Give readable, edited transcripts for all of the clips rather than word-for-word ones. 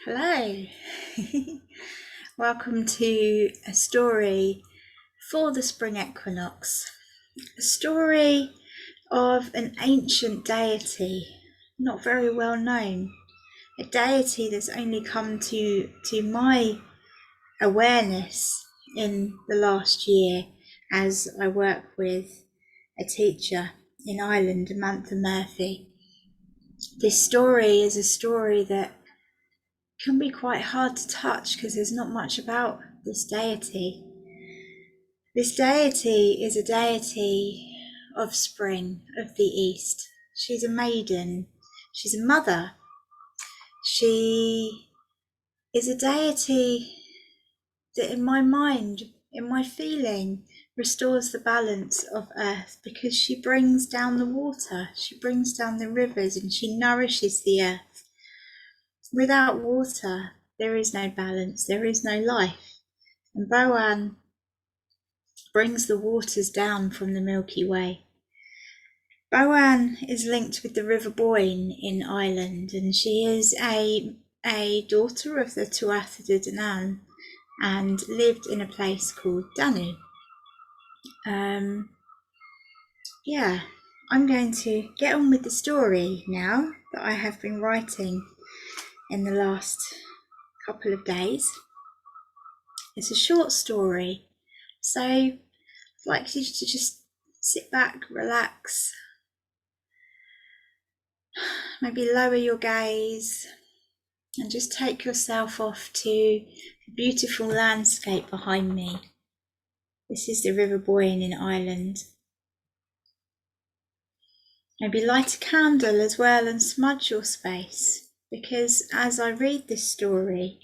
Hello. Welcome to a story for the Spring Equinox. A story of an ancient deity, not very well known. A deity that's only come to my awareness in the last year as I work with a teacher in Ireland, Amantha Murphy. This story is a story that can be quite hard to touch because there's not much about this deity. This deity is a deity of spring, of the east. She's a maiden. She's a mother. She is a deity that in my mind, in my feeling, restores the balance of earth because she brings down the water, she brings down the rivers, and she nourishes the earth. Without water, there is no balance, there is no life. And Boann brings the waters down from the Milky Way. Boann is linked with the River Boann in Ireland, and she is a daughter of the tuathe de Danann and lived in a place called Danann. I'm going to get on with the story now that I have been writing in the last couple of days. It's a short story, so I'd like you to just sit back, relax, maybe lower your gaze and just take yourself off to the beautiful landscape behind me. This is the River Boyne in Ireland. Maybe light a candle as well and smudge your space, because as I read this story,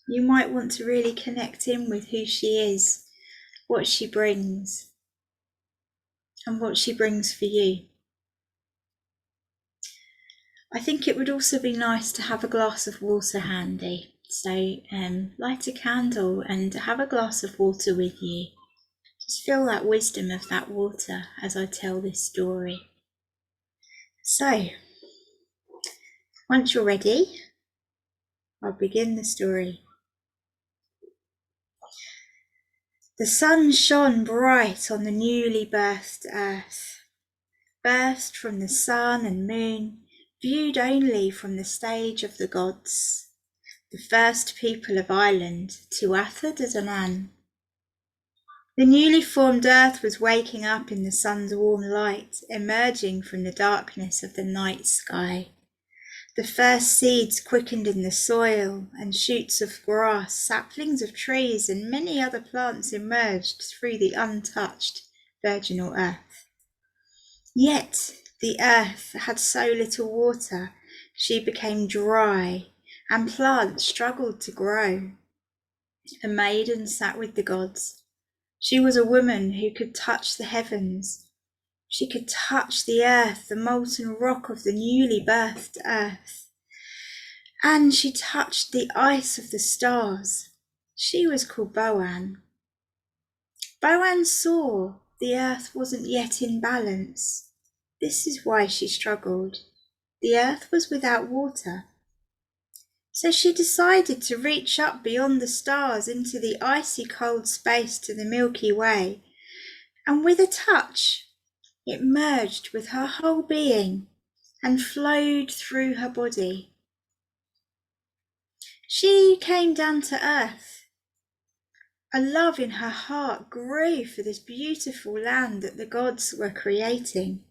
you might want to really connect in with who she is, what she brings, and what she brings for you. I think it would also be nice to have a glass of water handy. So light a candle and have a glass of water with you. Just feel that wisdom of that water as I tell this story. So, once you're ready, I'll begin the story. The sun shone bright on the newly birthed earth, birthed from the sun and moon, viewed only from the stage of the gods, the first people of Ireland, tuathe de Danann. The newly formed earth was waking up in the sun's warm light, emerging from the darkness of the night sky. The first seeds quickened in the soil, and shoots of grass, saplings of trees, and many other plants emerged through the untouched, virginal earth. Yet the earth had so little water, she became dry, and plants struggled to grow. A maiden sat with the gods. She was a woman who could touch the heavens. She could touch the earth, the molten rock of the newly birthed earth. And she touched the ice of the stars. She was called Boann. Boann saw the earth wasn't yet in balance. This is why she struggled. The earth was without water. So she decided to reach up beyond the stars into the icy cold space to the Milky Way, and with a touch, it merged with her whole being and flowed through her body. She came down to earth. A love in her heart grew for this beautiful land that the gods were creating.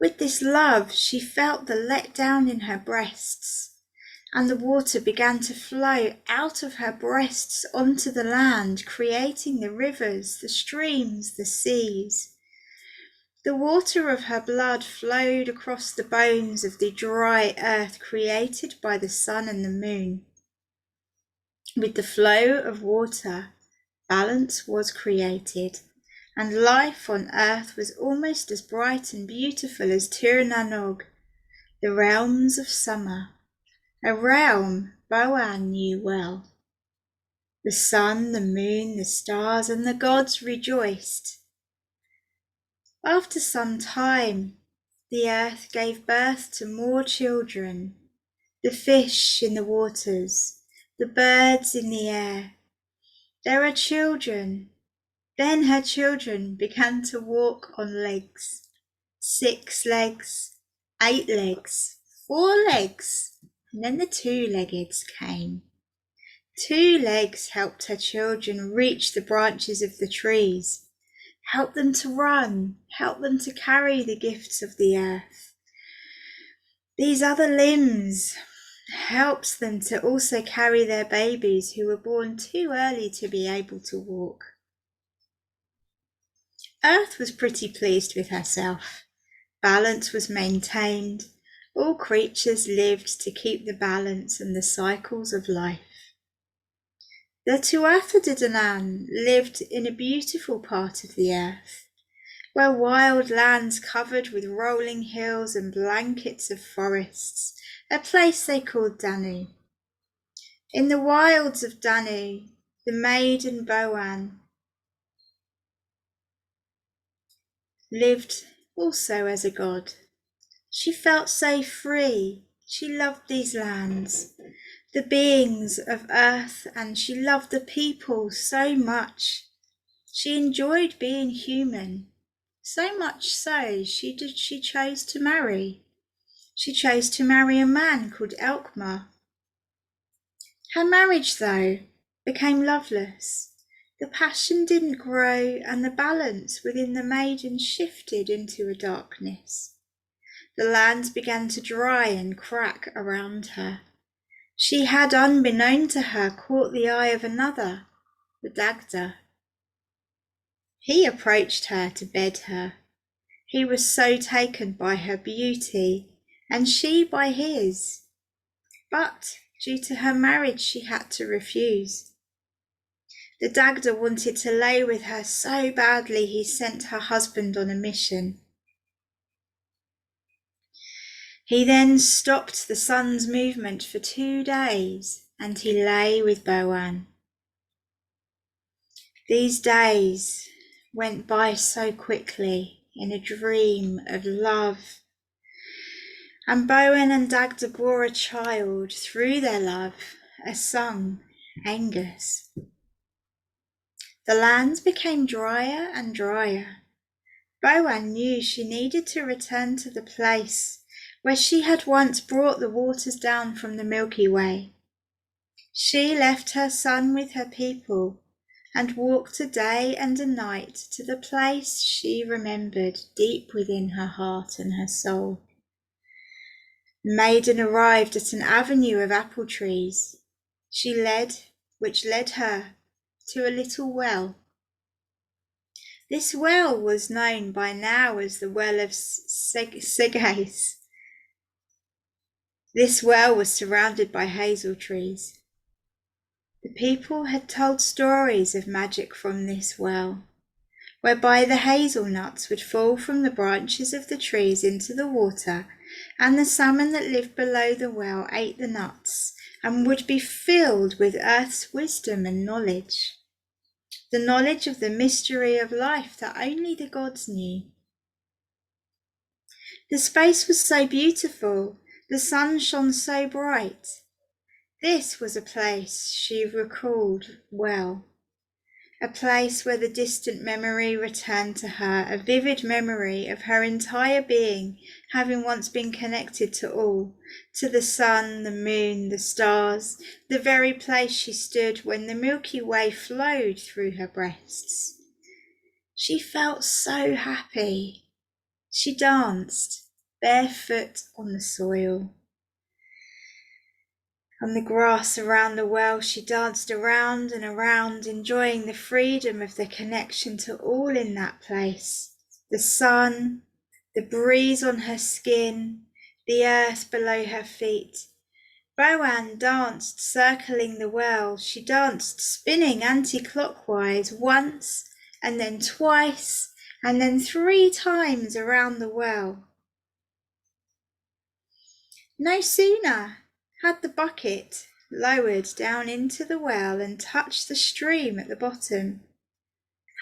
With this love, she felt the letdown in her breasts, and the water began to flow out of her breasts onto the land, creating the rivers, the streams, the seas. The water of her blood flowed across the bones of the dry earth created by the sun and the moon. With the flow of water, balance was created, and life on earth was almost as bright and beautiful as Tir na nog, the realms of summer. A realm Boann knew well. The sun, the moon, the stars, and the gods rejoiced. After some time, the earth gave birth to more children. the fish in the waters, the birds in the air. There are children. Then her children began to walk on legs, 6 legs, 8 legs, 4 legs, and then the 2-leggeds came. 2 legs helped her children reach the branches of the trees, help them to run, help them to carry the gifts of the earth. These other limbs helps them to also carry their babies who were born too early to be able to walk. Earth was pretty pleased with herself. Balance was maintained. All creatures lived to keep the balance and the cycles of life. The tuathe de Danann lived in a beautiful part of the earth, where wild lands covered with rolling hills and blankets of forests, a place they called Danann. In the wilds of Danann, the maiden Boann lived also as a god. She felt so free. She loved these lands, the beings of earth, and she loved the people so much. She enjoyed being human, so much so she chose to marry. She chose to marry a man called Alkmaar. Her marriage, though, became loveless. The passion didn't grow, and the balance within the maiden shifted into a darkness. The lands began to dry and crack around her. She had, unbeknown to her, caught the eye of another, the Dagda. He approached her to bed her. He was so taken by her beauty, and she by his. But due to her marriage, she had to refuse. The Dagda wanted to lay with her so badly he sent her husband on a mission. He then stopped the sun's movement for 2 days, and he lay with Boann. These days went by so quickly in a dream of love. And Boann and Dagda bore a child through their love, a son, Angus. The lands became drier and drier. Boann knew she needed to return to the place where she had once brought the waters down from the Milky Way. She left her son with her people and walked a day and a night to the place she remembered deep within her heart and her soul. The maiden arrived at an avenue of apple trees. Which led her to a little well. This well was known by now as the Well of Segais. This well was surrounded by hazel trees. The people had told stories of magic from this well, whereby the hazelnuts would fall from the branches of the trees into the water, and the salmon that lived below the well ate the nuts and would be filled with earth's wisdom and knowledge, the knowledge of the mystery of life that only the gods knew. The space was so beautiful, the sun shone so bright. This was a place she recalled well, a place where the distant memory returned to her, a vivid memory of her entire being having once been connected to all, to the sun, the moon, the stars, the very place she stood when the Milky Way flowed through her breasts. She felt so happy. She danced, barefoot on the soil. On the grass around the well, she danced around and around, enjoying the freedom of the connection to all in that place. The sun, the breeze on her skin, the earth below her feet. Boann danced circling the well. She danced spinning anti-clockwise once, and then twice, and then 3 times around the well. No sooner had the bucket lowered down into the well and touched the stream at the bottom,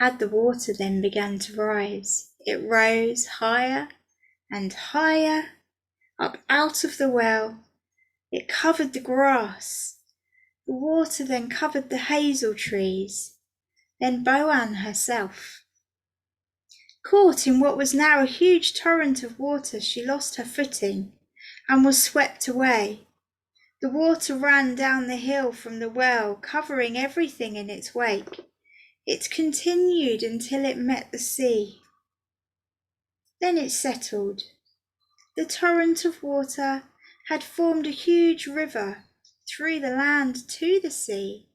had the water then begun to rise. It rose higher and higher, up out of the well. It covered the grass. The water then covered the hazel trees, then Boann herself. Caught in what was now a huge torrent of water, she lost her footing and was swept away. The water ran down the hill from the well, covering everything in its wake. It continued until it met the sea. Then it settled. The torrent of water had formed a huge river through the land to the sea.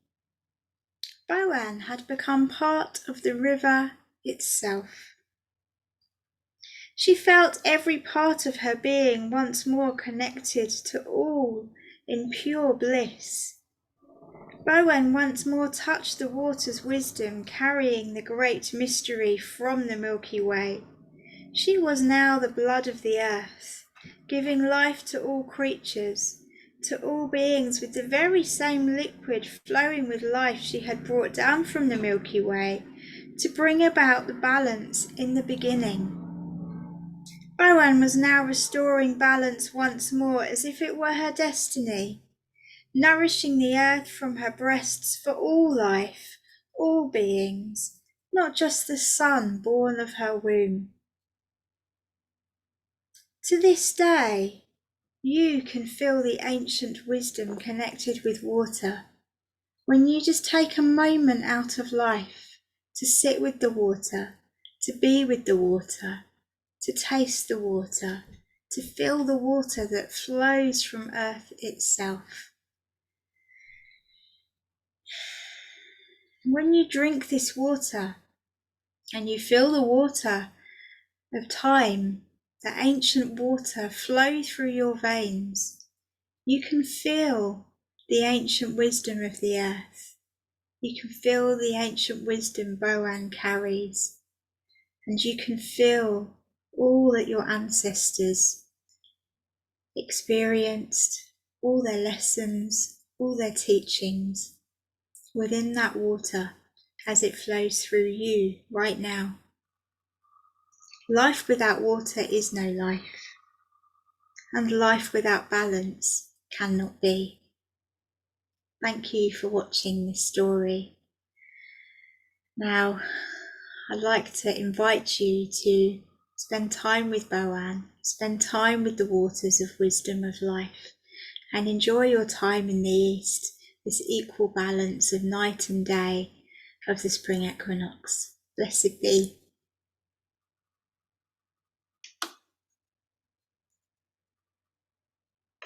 Boann had become part of the river itself. She felt every part of her being once more connected to all in pure bliss. Boann once more touched the water's wisdom, carrying the great mystery from the Milky Way. She was now the blood of the earth, giving life to all creatures, to all beings, with the very same liquid flowing with life she had brought down from the Milky Way to bring about the balance in the beginning. Boann was now restoring balance once more, as if it were her destiny, nourishing the earth from her breasts for all life, all beings, not just the son born of her womb. To this day, you can feel the ancient wisdom connected with water when you just take a moment out of life to sit with the water, to be with the water, to taste the water, to feel the water that flows from earth itself. When you drink this water and you feel the water of time, the ancient water flow through your veins, you can feel the ancient wisdom of the earth. You can feel the ancient wisdom Boann carries, and you can feel all that your ancestors experienced, all their lessons, all their teachings within that water as it flows through you right now. Life without water is no life, and life without balance cannot be. Thank you for watching this story. Now, I'd like to invite you to spend time with Boann, spend time with the waters of wisdom of life, and enjoy your time in the East, this equal balance of night and day of the Spring Equinox. Blessed be.